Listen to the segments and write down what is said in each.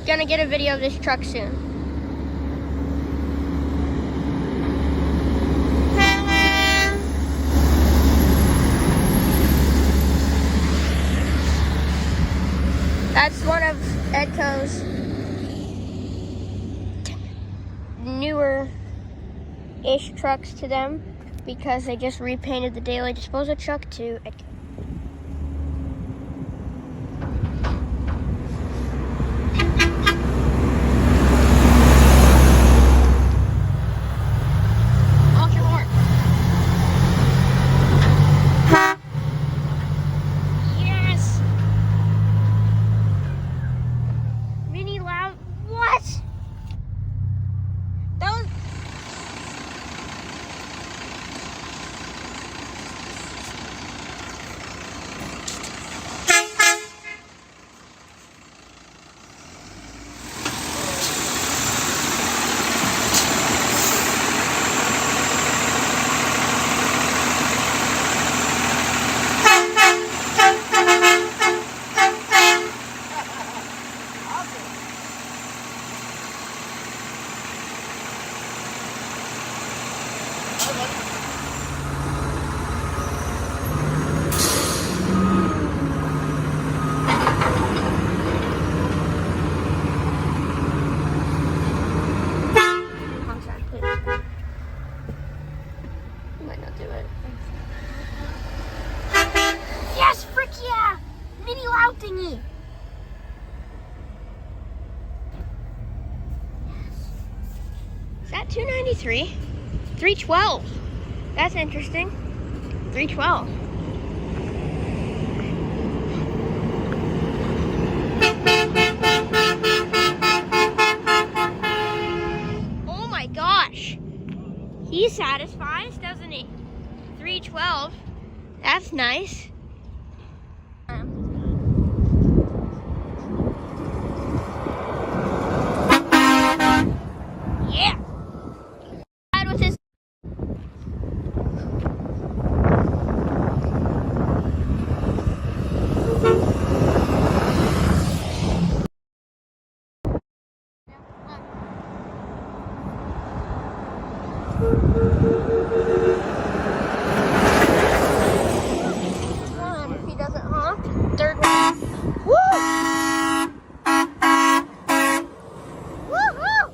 gonna get a video of this truck soon. That's one of Edco's newer-ish trucks to them because they just repainted the daily disposal truck to Edco. Might not do it. Yes, frick yeah! Mini loud thingy! Is that 293? 312. That's interesting. 312. Oh my gosh. He satisfies, doesn't he? 312. That's nice. Yeah. With his if he doesn't honk. Third one. Woo! Woo-hoo!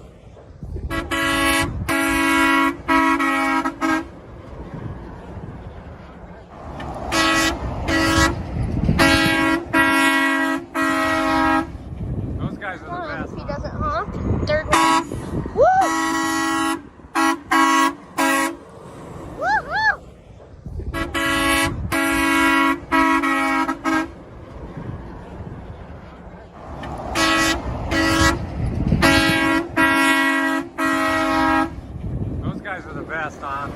Those guys are the best. If he doesn't honk. Third one. Woo! Woo-hoo! Those guys are the best, huh?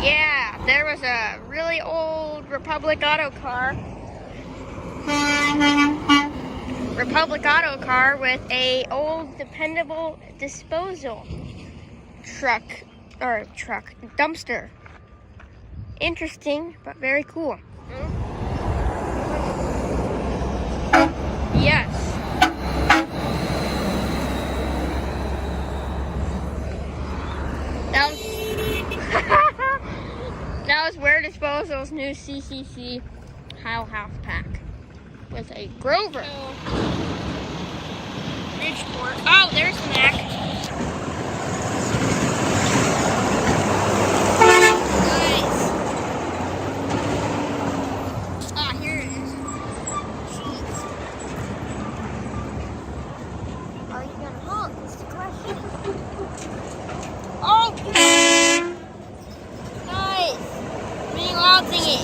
Yeah, there was a really old Republic Auto car. With a old dependable disposal dumpster. Interesting, but very cool. Yes. That was Where Disposal's new CCC Heil Half Pack with a Grover. Bridgeport. Oh, there's the Mac. Nice. Ah, here it is. Jeez. Are you gonna honk? That's the question. Oh! Nice. Mini loud thingy.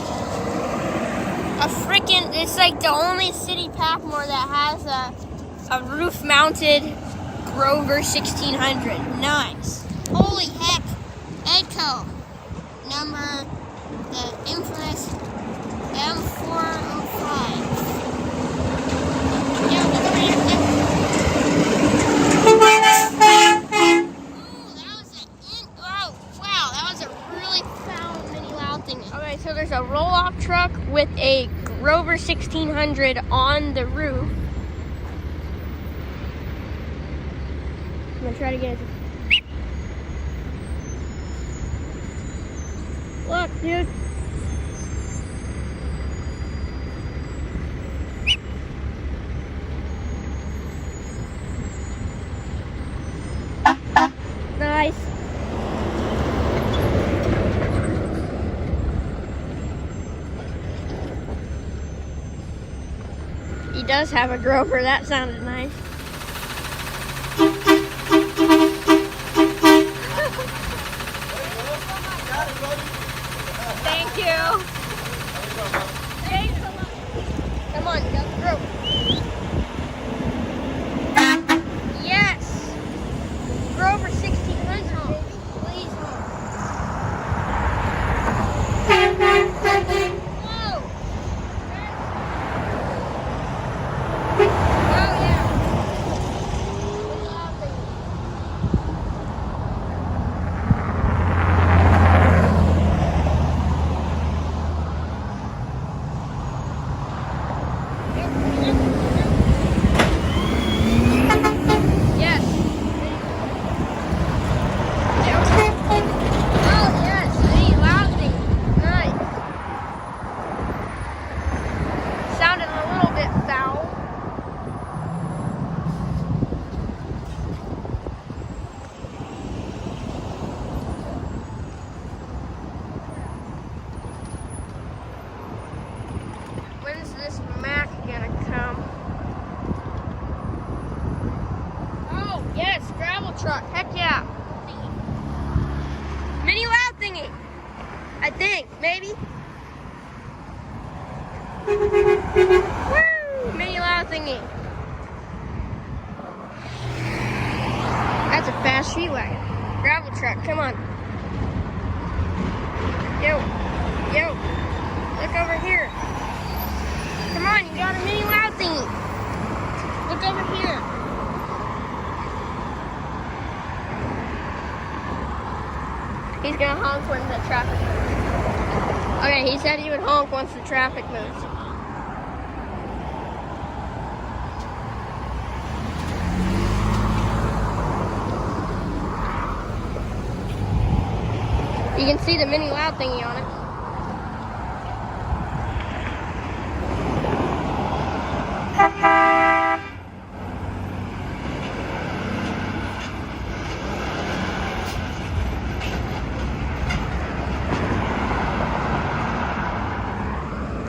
A freaking, it's like the only city Packmore that has a roof-mounted Grover 1600. Nice. Holy heck. Edco. Number, the infamous M405. Yeah, look over here. Anyway, so there's a roll-off truck with a Grover 1600 on the roof. I'm gonna try to get it. Look, dude. Nice. He does have a Grover. That sounded nice. Thank you. Thanks a lot. Come on, you got the Grover. Yes. Grover 1600. Please. Whoa. Oh, yeah. Yes. Oh, yes. Hey, lousy. Nice. Sounded a little bit foul. When's this Mac gonna come? Oh, yes, gravel truck. Heck yeah. Mini loud thingy. I think, maybe. Woo! Mini loud thingy. That's a fast street wagon. Gravel truck, come on. Yo, yo, look over here. Come on, you got a mini loud thingy. Look over here. He's gonna honk when the traffic moves. Okay, he said he would honk once the traffic moves. You can see the mini loud thingy on it.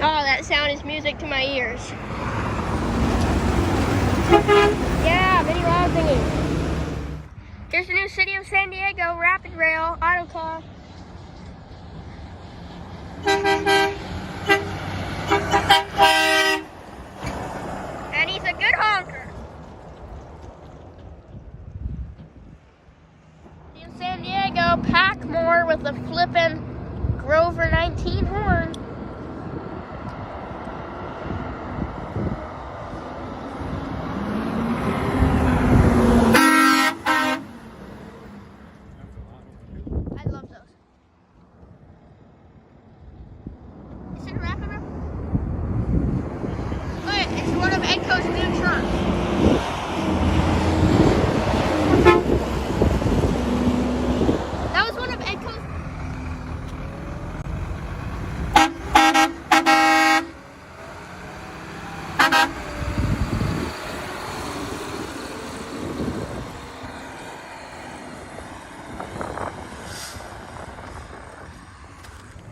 Oh, that sound is music to my ears. Yeah, mini loud thingy. Here's the new City of San Diego Rapid Rail auto car. And he's a good honker. City of San Diego, pack more with a flippin' Grover 19 horn. I love those. Is it a rapid rail? Look, it's one of Edco's new trucks. That was one of Edco's.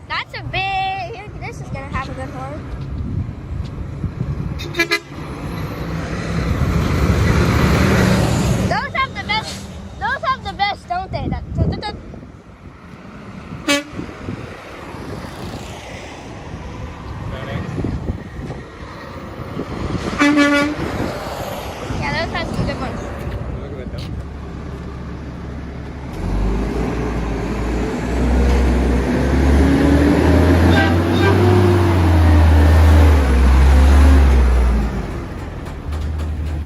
That's a big. This is gonna have a good horn.